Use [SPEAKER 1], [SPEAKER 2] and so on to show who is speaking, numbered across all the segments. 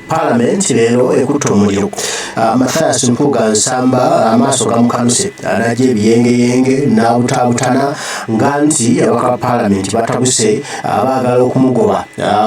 [SPEAKER 1] Palamenti leero ekutte omuliro. Mathias Mpouga Nsamba amaaso gamukanuse n'ajja ebiyengeyenge n'abutaabutana nga nti abaka ba Palamenti batabuse baagala okumugoba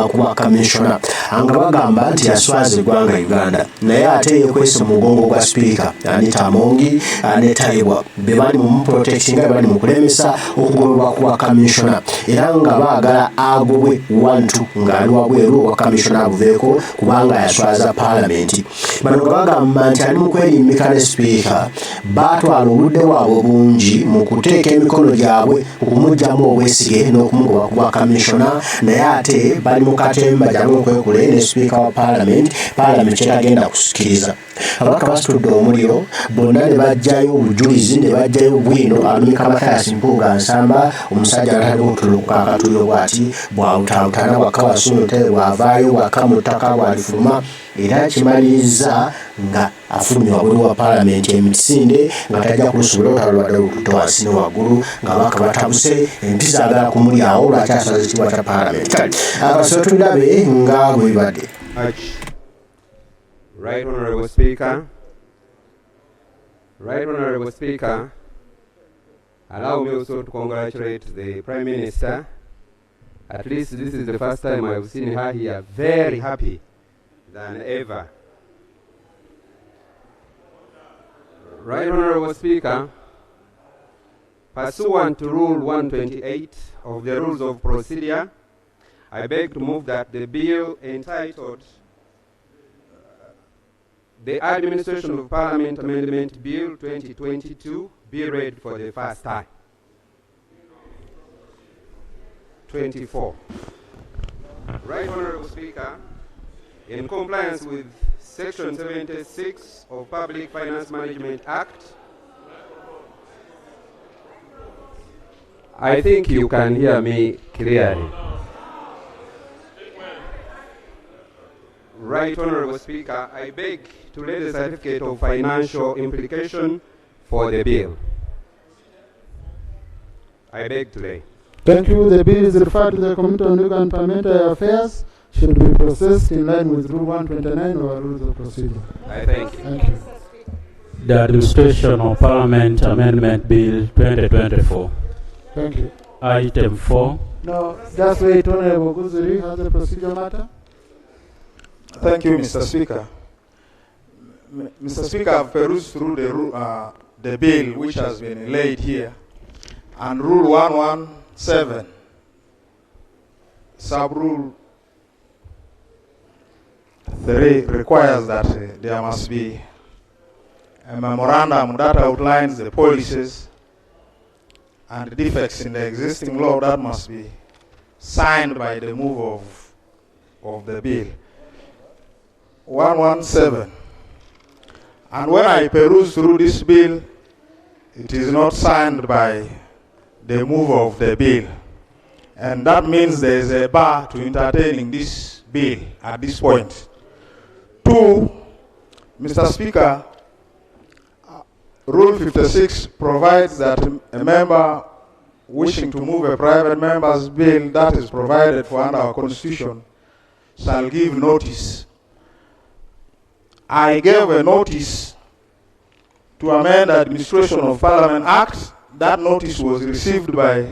[SPEAKER 1] ku Bwa Kaminsona nga bagamba nti yaswaza eggwanga Uganda naye ate yeekwese mu mugongo gwa sipiika Anita Amongi ne Taibwa be bali mu protectinga bali mu kulemesa okugobebwa ku Bwa Kaminsona era nga baagala agobwe wantu ng'ali wabweru Bwa Kaminsona abuveeko kubanga yaswaza Palamenti. Bano nga bagamba nti ali mu kwerimmika ne sipiika baatwala obudde bwabwe bungi mu kuteeka emikono gyabwe okumuggyamu obwesige n'okumugoba ku Bwa Kaminsona naye ate bali mu katemba jamu okwekule ne sipiika wa Palamenti kyetagenda kusikiriza. Ababaka basitudde omuliro bonna ne bajjayo obujulizi ne bajjayo bwino alumika Mathias Mpouga Nsamba omusajja atali kutuluka akatuuyo bw'ati bwawutaawutana bwakka wasunte bw'avaayo bwakka mu ttaka bw'alifuluma era kimaliriza nga afulumya wabweru wa Palamenti emisinde nga tajja kulusobola otalwadde lututte wansi ne waggulu nga ababaka batabuse empisa agala kumuli awo lwakyasaza ekitiibwa kya Palamenti. Kale abasobola tulabe nga bwe bibadde.
[SPEAKER 2] Right Honorable Speaker, allow me also to congratulate the Prime Minister. At least this is the first time I've seen her here very happy than ever. Right Honorable Speaker, pursuant to Rule 128 of the Rules of Procedure, I beg to move that the bill entitled The Administration of Parliament Amendment Bill 2022 be read for the first time. 24. Right Honorable Speaker, in compliance with Section 76 of Public Finance Management Act, I think you can hear me clearly. Right Honorable Speaker, I beg to lay the certificate of financial implication for the bill. I beg to lay.
[SPEAKER 3] Thank you. The bill is referred to the Committee on Legal and Parliamentary Affairs. Should be processed in line with Rule 129 of our Rules of Procedure.
[SPEAKER 2] I thank you.
[SPEAKER 3] Thank you.
[SPEAKER 4] The Administration of Parliament Amendment Bill 2024.
[SPEAKER 3] Thank you.
[SPEAKER 4] Item 4.
[SPEAKER 3] No, just wait. Honorable Guzuri has a procedure matter.
[SPEAKER 5] Thank you, Mr. Speaker. Mr. Speaker, I've perused through the bill which has been laid here, and Rule 117, Sub-Rule 3 requires that there must be a memorandum that outlines the policies and defects in the existing law that must be signed by the mover of the bill. 117. And when I peruse through this bill, it is not signed by the mover of the bill. And that means there is a bar to entertaining this bill at this point. 2, Mr. Speaker, Rule 56 provides that a member wishing to move a private member's bill that is provided for under our Constitution shall give notice. I gave a notice to amend the Administration of Parliament Act. That notice was received by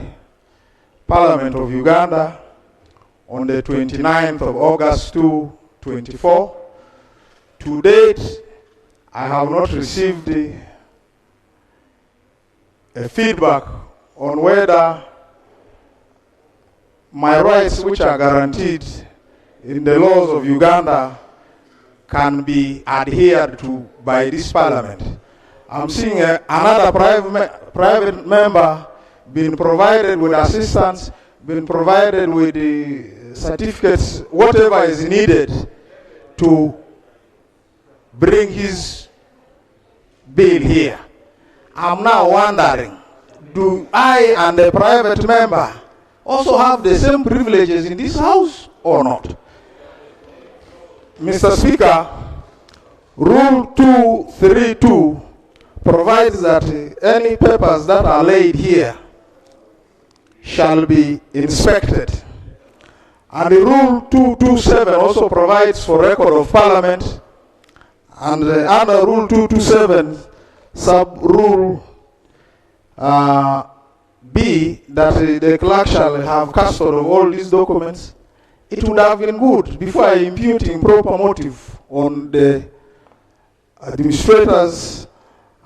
[SPEAKER 5] Parliament of Uganda on the 29th of August 2024. To date, I have not received a feedback on whether my rights, which are guaranteed in the laws of Uganda, can be adhered to by this Parliament. I'm seeing another private member being provided with assistance, being provided with the certificates, whatever is needed to bring his bill here. I'm now wondering, do I and the private member also have the same privileges in this House or not? Mr. Speaker, Rule 232 provides that any papers that are laid here shall be inspected. And the Rule 227 also provides for record of Parliament. And under Rule 227, sub-rule B, that the clerk shall have custody of all these documents. It would have been good before I impute improper motive on the administrators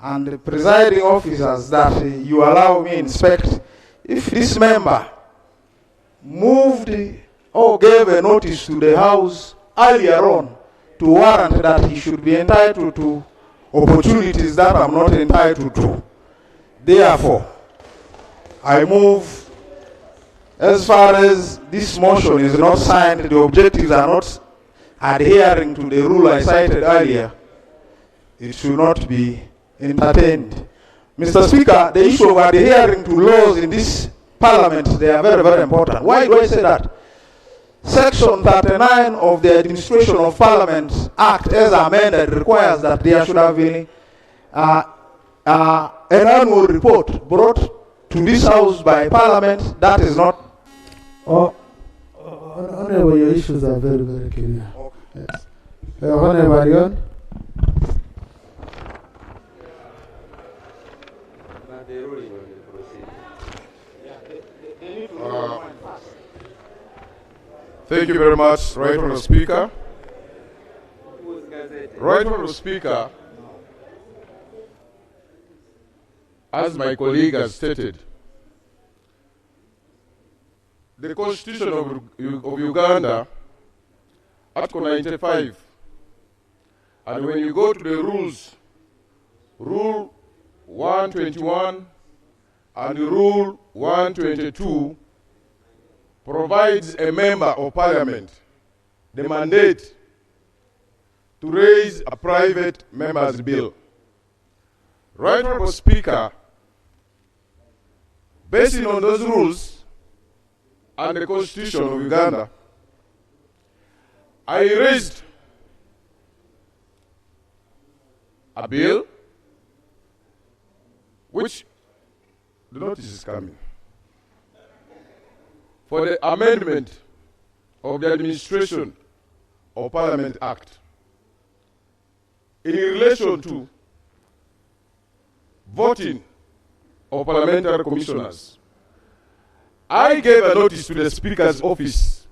[SPEAKER 5] and the presiding officers that you allow me inspect. If this member moved or gave a notice to the House earlier on to warrant that he should be entitled to opportunities that I'm not entitled to. Therefore, I move, as far as this motion is not signed, the objectives are not adhering to the rule I cited earlier, it should not be entertained. Mr. Speaker, the issue of adhering to laws in this Parliament, they are very, very important. Why do I say that? Section 39 of the Administration of Parliament Act, as amended, requires that there should have been an annual report brought to this House by Parliament. That is not.
[SPEAKER 3] Honorable, your issues are very, very clear. Okay. Yes. Honorable Arion.
[SPEAKER 6] Thank you very much, Right Honourable Speaker. Right Honourable Speaker, as my colleague has stated, the Constitution of Uganda, Article 95, and when you go to the rules, Rule 121 and Rule 122, provides a member of Parliament the mandate to raise a private member's bill. Right Honourable Speaker, based on those rules and the Constitution of Uganda, I raised a bill which the notice is coming for the amendment of the Administration of Parliament Act in relation to voting of parliamentary commissioners. I gave a notice to the Speaker's office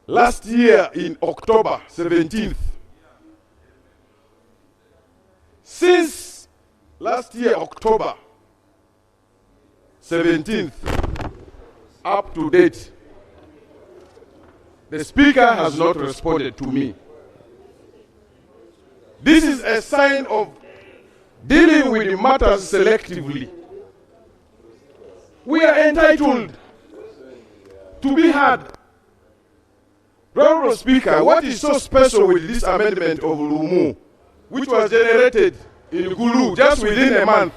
[SPEAKER 6] last year in October 17th. Since last year, October 17th, up to date, the Speaker has not responded to me. This is a sign of dealing with the matters selectively. We are entitled to be heard. Honourable Speaker, what is so special with this amendment of Lumu, which was generated in Gulu just within a month,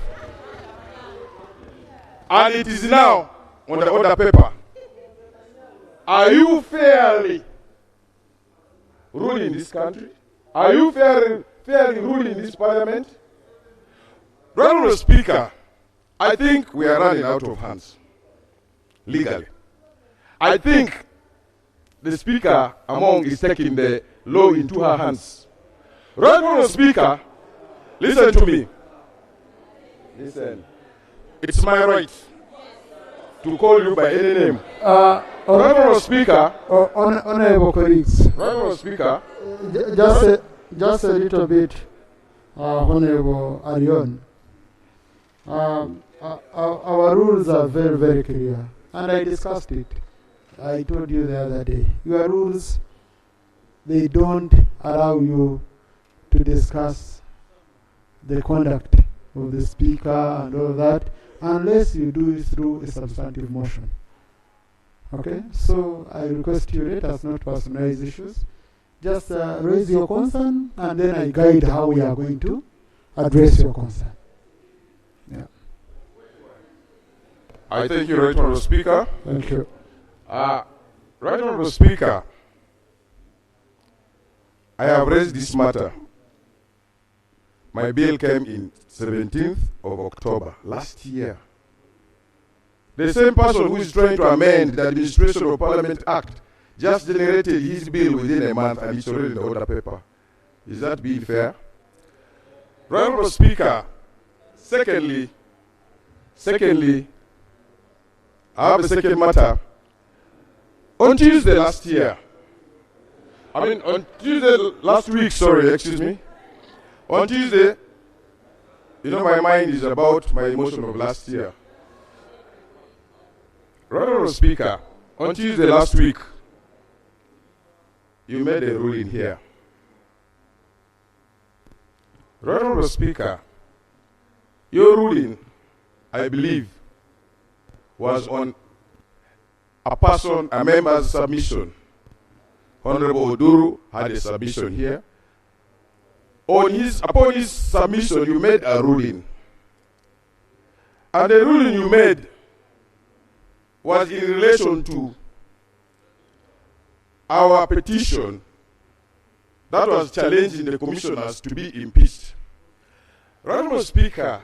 [SPEAKER 6] and it is now on the order paper? Are you fairly ruling this country? Are you fairly ruling this Parliament? Honourable Speaker, I think we are running out of hands, legally. I think the Speaker among is taking the law into her hands. Honourable Speaker, listen to me. Listen. It's my right to call you by any name. Honourable Speaker.
[SPEAKER 3] Honourable colleagues.
[SPEAKER 6] Honourable Speaker.
[SPEAKER 3] Just a little bit, Honourable Arion. Our rules are very, very clear, and I discussed it. I told you the other day. Your rules, they don't allow you to discuss the conduct of the Speaker and all that unless you do it through a substantive motion. Okay? So I request you, let us not personalize issues. Just raise your concern, and then I guide how we are going to address your concern. Yeah.
[SPEAKER 6] I thank you, Right Honourable Speaker.
[SPEAKER 3] Thank you.
[SPEAKER 6] Right Honourable Speaker, I have raised this matter. My bill came in 17th of October last year. The same person who is trying to amend the Administration of Parliament Act just generated his bill within a month and it's already in the order paper. Is that bill fair? Right, Honorable Speaker, secondly, I have a second matter. On Tuesday last week, on Tuesday, you know, my mind is about my emotion of last year. Right, Honorable Speaker, on Tuesday last week, you made a ruling here. Right, Honorable Speaker, your ruling, I believe, was on a member's submission. Honorable Oduru had a submission here. Upon his submission, you made a ruling. And the ruling you made was in relation to our petition that was challenging the commissioners to be impeached. Honorable Speaker,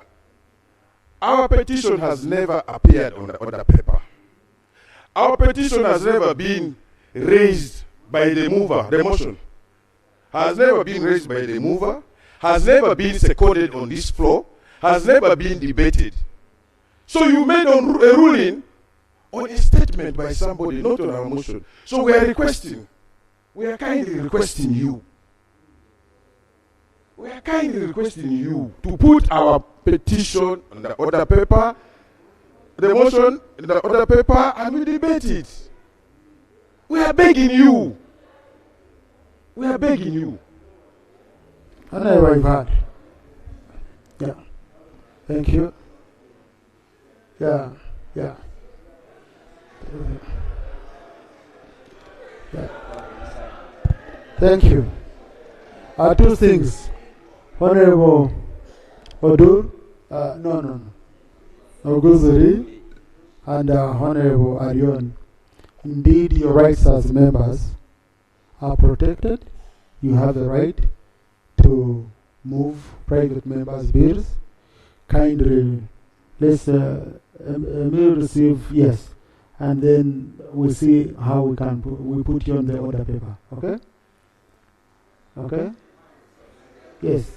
[SPEAKER 6] our petition has never appeared on the order paper. Our petition has never been raised by the mover, the motion. Has never been raised by the mover, has never been seconded on this floor, has never been debated. So you made a ruling on a statement by somebody, not on our motion. So we are kindly requesting you to put our petition on the order paper, the motion in the order paper, and we debate it. We are begging you.
[SPEAKER 3] I know what you've had. Yeah. Thank you. Yeah. Thank you. Two things. Honorable Odur, Oguzuri, and Honorable Arion. Indeed, your rights as members are protected. You have the right to move private members' bills. Kindly, let's receive yes, and then we'll see how we put you on the order paper. Okay? Okay? Yes.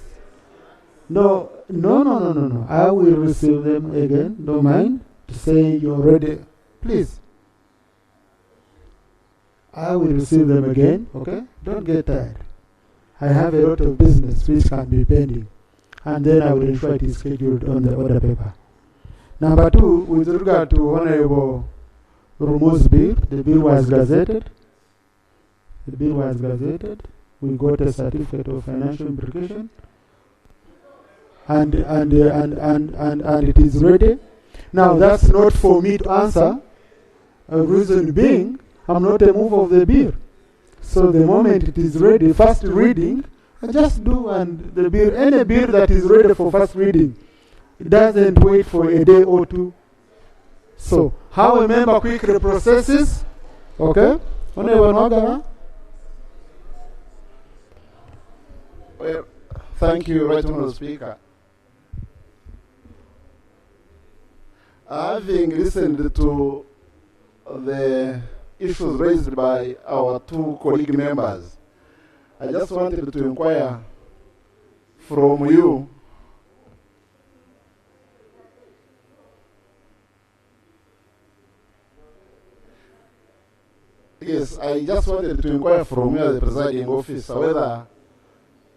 [SPEAKER 3] No. I will receive them again. Don't mind to say you're ready. Please. I will receive them again. Okay? Don't get tired. I have a lot of business which can be pending. And then I will ensure it is scheduled on the order paper. Number two, with regard to Honorable Rumu's bill, the bill was gazetted. We got a certificate of financial implication. And it is ready. Now that's not for me to answer. A reason being, I'm not a mover of the bill. So the moment it is ready, first reading, I just do, and the bill, any bill that is ready for first reading, it doesn't wait for a day or two. So how a member quickly processes, okay?
[SPEAKER 7] Well, thank you, Right Honourable Speaker. Having listened to the issues raised by our two colleague members, I just wanted to inquire from you yes, I just wanted to inquire from you, the presiding officer, whether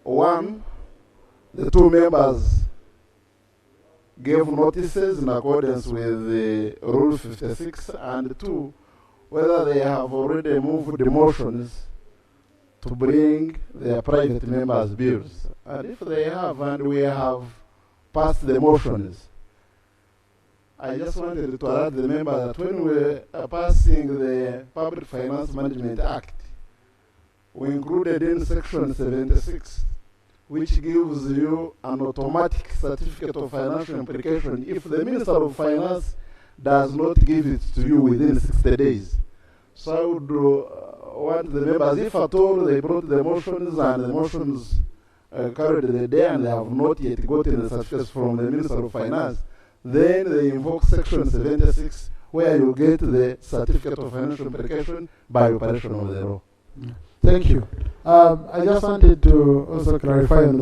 [SPEAKER 7] one, the two members gave notices in accordance with the Rule 56, and two, whether they have already moved the motions to bring their private members' bills. And if they have, and we have passed the motions, I just wanted to alert the member that when we are passing the Public Finance Management Act, we included in Section 76, which gives you an automatic certificate of financial implication if the Minister of Finance does not give it to you within 60 days. So I would want the members, if at all they brought the motions and the motions carried the day and they have not yet gotten the certificates from the Minister of Finance, then they invoke Section 76, where you get the certificate of financial implication by operation of the law.
[SPEAKER 3] Thank you. I just wanted to also clarify on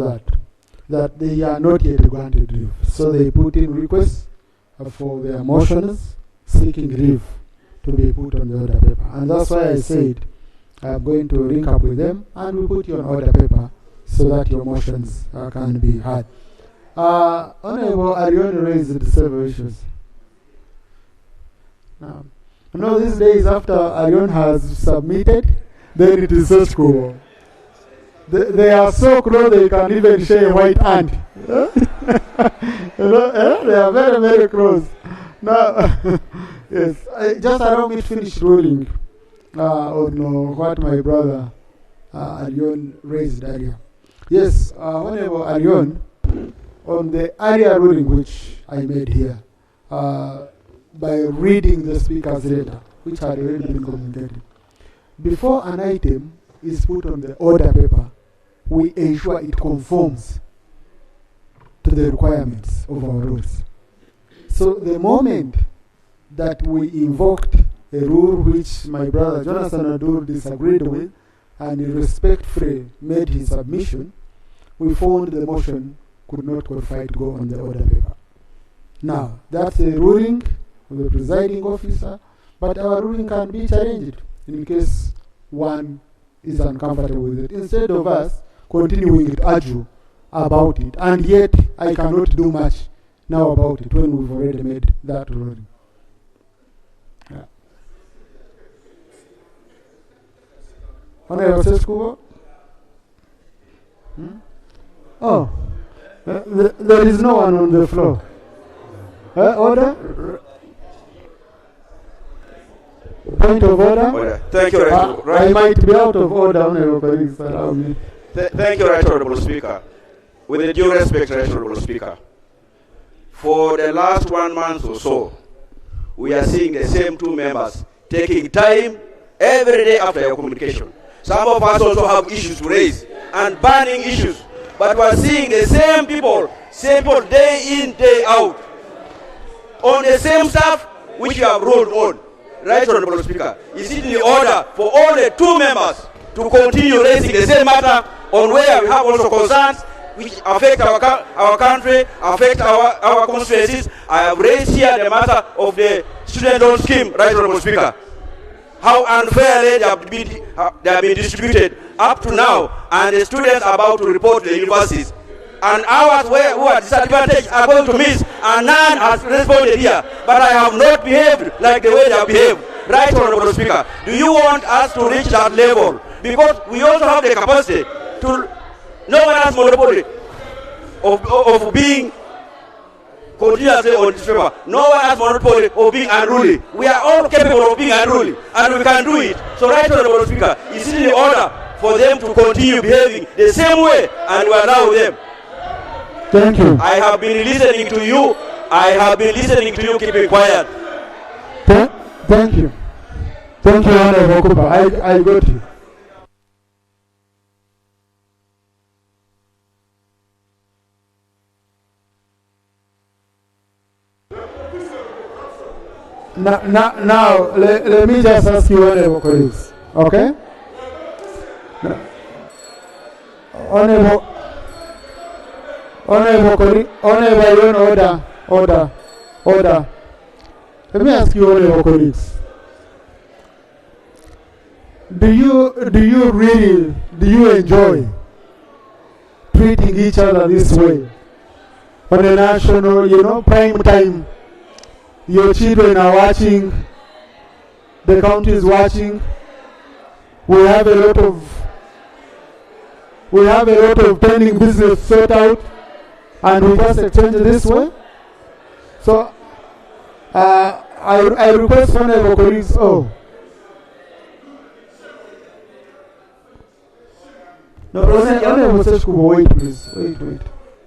[SPEAKER 3] that they are not yet granted leave. So they put in requests for their motions seeking leave to be put on the order paper. And that's why I said I'm going to link up with them and we put you on order paper so that your motions can be heard. Honorable Arion raised several issues. Now, these days after Arion has submitted, then it is so cool. They are so close they can even share a white hand. They are very, very close. Now, yes, just allow me to finish ruling on what my brother Arion raised earlier. Yes, Honorable Arion, on the earlier ruling which I made here, by reading the speaker's letter, which had already been communicated. Before an item is put on the order paper, we ensure it conforms to the requirements of our rules. So the moment that we invoked a rule which my brother Jonathan Adur disagreed with and he respectfully made his submission, we found the motion could not qualify to go on the order paper. Now, that's a ruling of the presiding officer, but our ruling can be challenged in case one is uncomfortable with it, instead of us continuing to argue about it, and yet I cannot do much now about it when we've already made that ruling. Yeah. Honorable Seskubo? Oh, there is no one on the floor. Order? Point of order?
[SPEAKER 8] Thank you,
[SPEAKER 3] I might be out of order, Honorable colleagues, allow me.
[SPEAKER 8] Thank you, Right Honorable Speaker. With the due respect, Right Honorable Speaker, for the last 1 month or so, we are seeing the same two members taking time every day after your communication. Some of us also have issues to raise and burning issues, but we are seeing the same people day in, day out, on the same stuff which you have rolled on. Right Honorable Speaker, is it in order for all the two members to continue raising the same matter on where we have also concerns which affect our country, affect our constituencies? I have raised here the matter of the student loan scheme, Right Honorable Speaker. How unfairly they have been distributed up to now, and the students are about to report to the universities. And ours who are disadvantaged are going to miss, and none has responded here. But I have not behaved like the way they have behaved. Right Honorable Speaker, do you want us to reach that level? Because we also have the capacity to, no one has monopoly of being continuously on this paper. No one has monopoly of being unruly. We are all capable of being unruly, and we can do it. So Right Honorable Speaker, is it in order for them to continue behaving the same way, and we allow them?
[SPEAKER 3] Thank you.
[SPEAKER 8] I have been listening to you. I have been listening to you keeping quiet.
[SPEAKER 3] Thank you. Thank you, Honorable Okupa. I got you. Now let me just ask you, Honorable colleagues. Okay? Honorable order. Let me ask you, honorable colleagues. Do you enjoy treating each other this way? On a national, prime time, your children are watching, the country is watching. We have a lot of pending business sort out, and we just exchange it this way. So I request one of our colleagues. No, wait, please.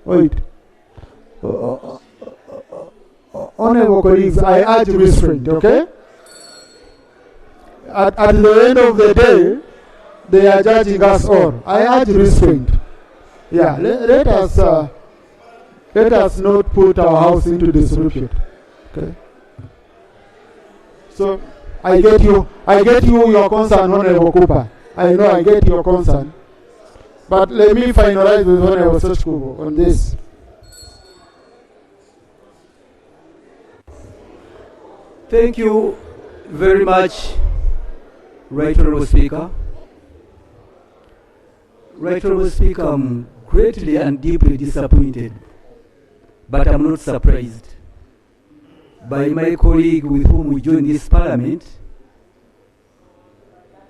[SPEAKER 3] Wait. Honorable colleagues, I urge restraint, okay? At the end of the day, they are judging us all. I urge restraint. Yeah, let us not put our house into disrepute. Okay. So I get you, your concern, Honorable Cooper. I know I get your concern. But let me finalize with Honorable Sechkubo on this.
[SPEAKER 9] Thank you very much, Right Honorable Speaker. Right Honorable Speaker, I'm greatly and deeply disappointed, but I'm not surprised by my colleague with whom we joined this parliament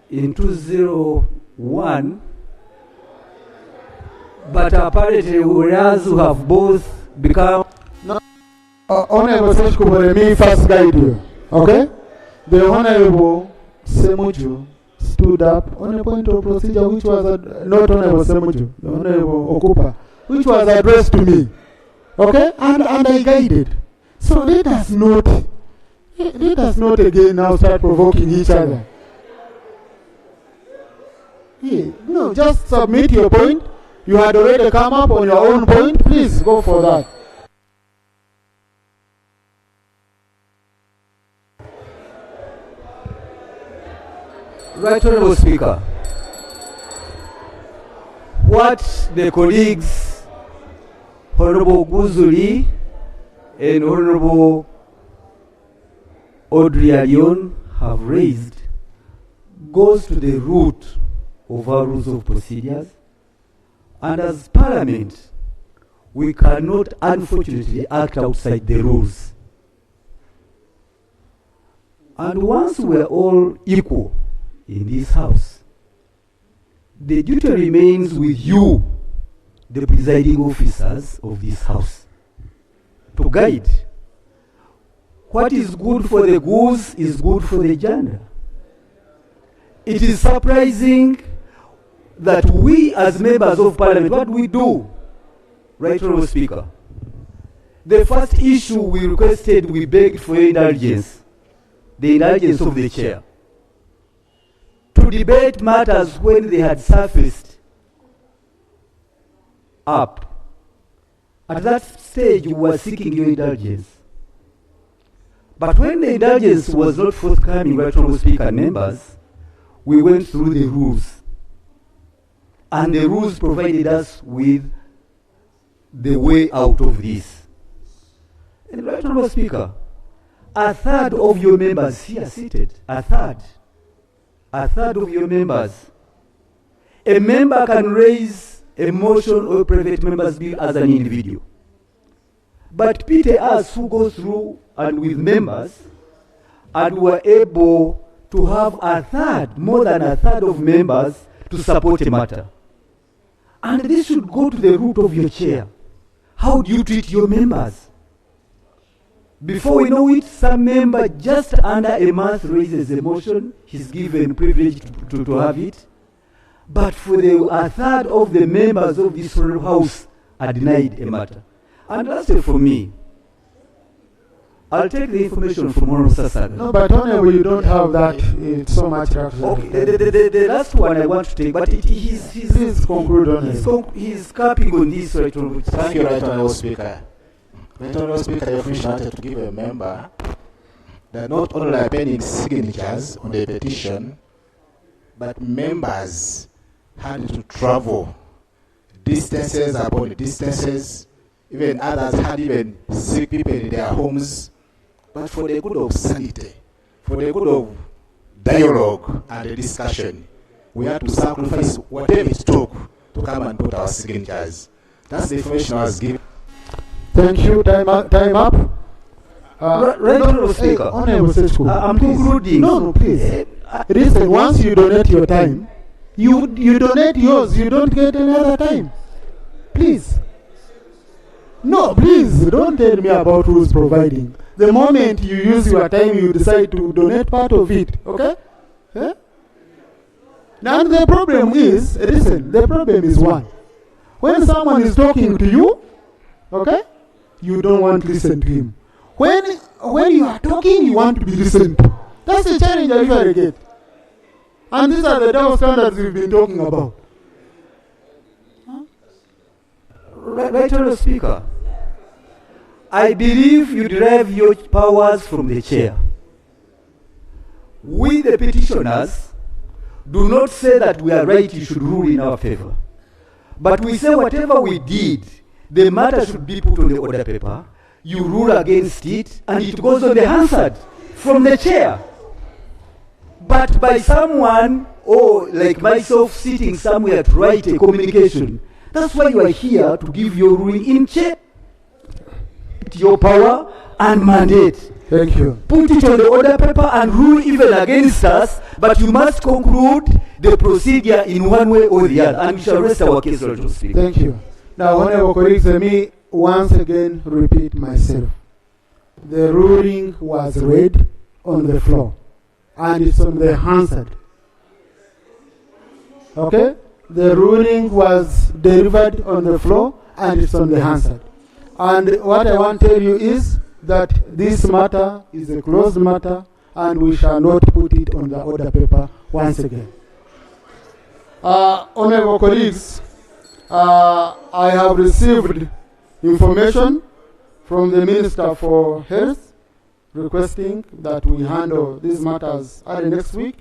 [SPEAKER 9] in 2001, but apparently whereas who have both become...
[SPEAKER 3] Honorable Sechkubo, let me first guide you, okay? The Honorable Semuju stood up on a point of procedure which was not Honorable Semuju, the Honorable Okupa, which was addressed to me, okay? And I guided. So let us not again now start provoking each other. Yeah, no, just submit your point. You had already come up on your own point. Please go for that.
[SPEAKER 9] Right Honorable Speaker, what the colleagues Honorable Guzuli and Honorable Audrey Alion have raised goes to the root of our rules of procedures, and as Parliament we cannot unfortunately act outside the rules. And once we are all equal in this house, the duty remains with you, the presiding officers of this house, to guide. What is good for the goose is good for the gander. It is surprising that we as members of Parliament, what we do, Right Honorable Speaker, the first issue we requested, we begged for indulgence, the indulgence of the chair, to debate matters when they had surfaced up. At that stage, we were seeking your indulgence. But when the indulgence was not forthcoming, Right Honorable Speaker, members, we went through the rules. And the rules provided us with the way out of this. And Right Honorable Speaker, a third of your members here seated, a third of your members. A member can raise a motion or a private member's bill as an individual. But pity us who go through and with members and were able to have a third, more than a third of members to support a matter. And this should go to the root of your chair. How do you treat your members? Before we know it, some member just under a month raises a motion, he's given privilege to have it. But for a third of the members of this house are denied a matter. And lastly for me, I'll take the information from Honorable Sasaga.
[SPEAKER 3] No, but Honorable, you don't have that. It's so much.
[SPEAKER 9] Okay, the last one I want to take, but
[SPEAKER 3] please conclude on it.
[SPEAKER 9] He's capping on this, Right Honorable.
[SPEAKER 10] Thank you, Right Honorable Speaker. Right Honorable Speaker, the official wanted to give a member that not only are pending signatures on the petition, but members had to travel distances upon distances. Even others had even sick people in their homes. But for the good of sanity, for the good of dialogue and the discussion, we had to sacrifice whatever it took to come and put our signatures. That's the information I was given.
[SPEAKER 3] Thank you. Time up.
[SPEAKER 9] Right Honorable Speaker, I'm concluding.
[SPEAKER 3] No, please. Listen, once you donate your time, you donate yours, you don't get another time. Please. No, please, don't tell me about who's providing. The moment you use your time, you decide to donate part of it, okay? Eh? Now the problem is, listen, the problem is one. When someone is talking to you, okay, you don't want to listen to him. When you are talking, you want to be listened to. That's the challenge I usually get. And these are the double standards we've been talking about.
[SPEAKER 9] Right Honorable Speaker, I believe you derive your powers from the chair. the petitioners do not say that we are right, you should rule in our favor. But we say whatever we did, the matter should be put on the order paper, you rule against it, and it goes on the Hansard from the chair. But by someone, or like myself, sitting somewhere to write a communication, that's why you are here, to give your ruling in chair, your power and mandate.
[SPEAKER 3] Thank you.
[SPEAKER 9] Put it on the order paper and rule even against us, but you must conclude the procedure in one way or the other, and we shall rest our case, Lord, to speak.
[SPEAKER 3] Thank you. Now, honorable colleagues, let me once again repeat myself. The ruling was read on the floor, and it's on the Hansard. Okay? The ruling was delivered on the floor, and it's on the Hansard. And what I want to tell you is that this matter is a closed matter, and we shall not put it on the order paper once again. Honorable colleagues, I have received information from the Minister for Health requesting that we handle these matters early next week,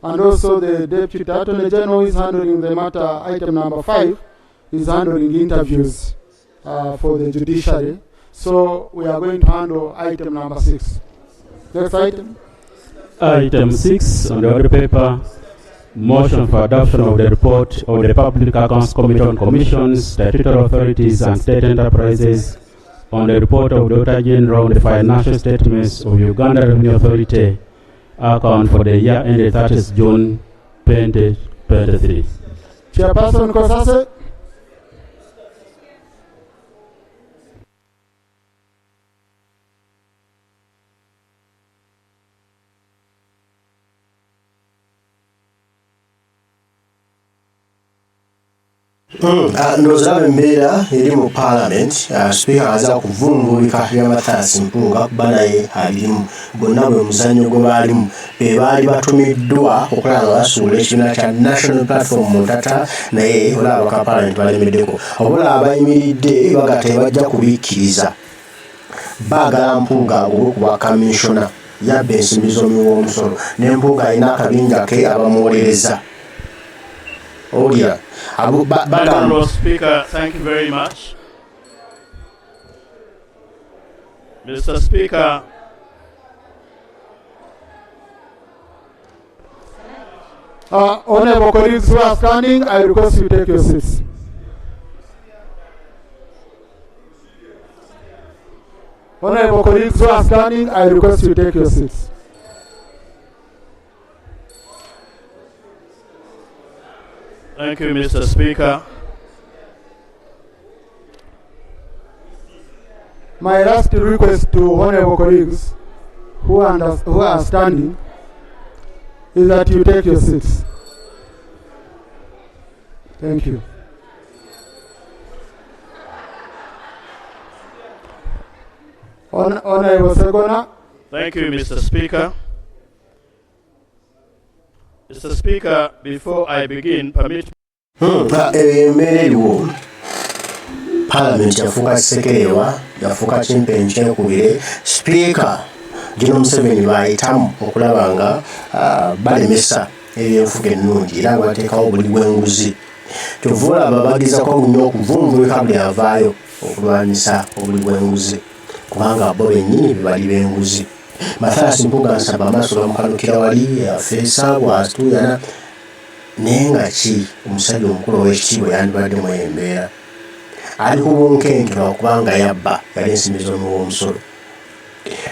[SPEAKER 3] and also the Deputy Attorney General is handling the matter. Item number 5 is handling interviews for the judiciary. So we are going to handle item number 6. Next item.
[SPEAKER 4] Item 6 on the order paper, motion for adoption of the report of the Public Accounts Committee on Commissions, Statutory Authorities and State Enterprises on the report of the Auditor General on the financial statements of Uganda Revenue Authority account for the year ended 30th June 2023.
[SPEAKER 3] Chairperson Kosase.
[SPEAKER 1] Ndozaba embeera eri mu Parliament, Speaker aza kuvungulika Mathias Mpuuga kuba naye alimu. Bonna bwe muzannyo gwe baalimu be baali batumiddwa okulaba nga basuula ekibiina kya National Platform mu Ntata, naye olaba ka Parliament balemeddeko. Obula abayimiridde baga tebajja kubikkiriza. Baagala Mpuuga ogwo ku Bwa Kaminsona yabba ensimbi z'omuwoomusolo, ne Mpuuga alina akabinja ke abamuwolereza. Olya
[SPEAKER 11] Honourable Speaker, thank you very much. Mr. Speaker,
[SPEAKER 3] honourable colleagues who are standing, I request you take your seats. Honourable colleagues who are standing, I request you take your seats.
[SPEAKER 11] Thank you, Mr. Speaker.
[SPEAKER 3] My last request to honourable colleagues who are standing is that you take your seats. Thank you. Honourable Segona.
[SPEAKER 11] Thank you, Mr. Speaker. Mr. Speaker, before I begin, permit
[SPEAKER 1] embeera Parliament yafuuka kisekerewa, yafuuka kimpenyi kyekubire. Speaker Gino Museveni bayitamu okulaba nga balemesa ebyenfuga ennungi era nga bateekawo buli bw'enguzi. Kyova olaba bagezaako nnyo okuvungulika buli avaayo okulwanyisa obuli bw'enguzi, kubanga bo bennyini be bali b'enguzi. Mathias Mpuuga nsaba amaaso gamukalukira wali afeesa bw'atuuyana naye nga ki omusajja omukulu ow'ekitiibwa yandibadde mu embeera ali ku bunkenke lwakubanga yabba yali ensimbi z'omuwoomusolo.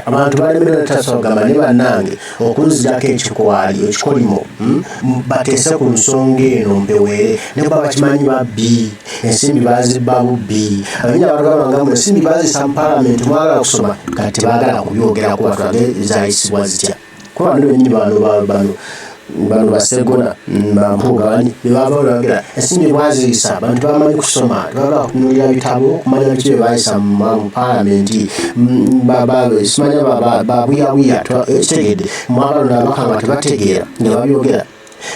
[SPEAKER 1] Abantu balemerera taso bagamba ne bannange okunzirako ekikolimo bateese ku nsonga eno mpeweere ne kuba bakimanyi babbi ensimbi baazibba bubbi. Abanyini abagamba nga ensimbi baazisa mu Parliament mwagala kusoma kati tebaagala kubyogerako batwage zaayisibwa zitya. Kuba bano bennyini bano basegona Mpuuga bani bebaba olwogera ensimbi bwaziyisa abantu bamanyi kusoma tebaagala kutunuulira bitabo kumanya biki bye baayisa mu Parliament simanya babuyabuya kitegedde mwagala nabakanga tebategeera nga babyogera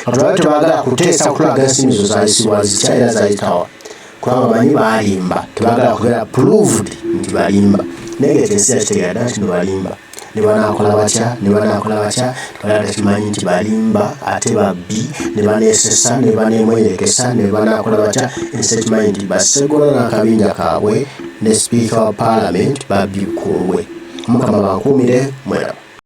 [SPEAKER 1] katulaba tebaagala kuteesa kulaga ensimbi zo zaayisibwa zitya era zaayitawa kubanga banyi balimba tebaagala kubeera proved nti balimba naye nga ensi yakitegeera dda nti no balimba ne banakola batya balala tekimanyi nti balimba ate babbi ne baneesesa ne baneemwerekesa ne banakola batya ensi tekimanyi nti basegola n'akabinja kaabwe ne sipiika wa paalamenti babbi bukungwe. Mukama bankuumire mweraba.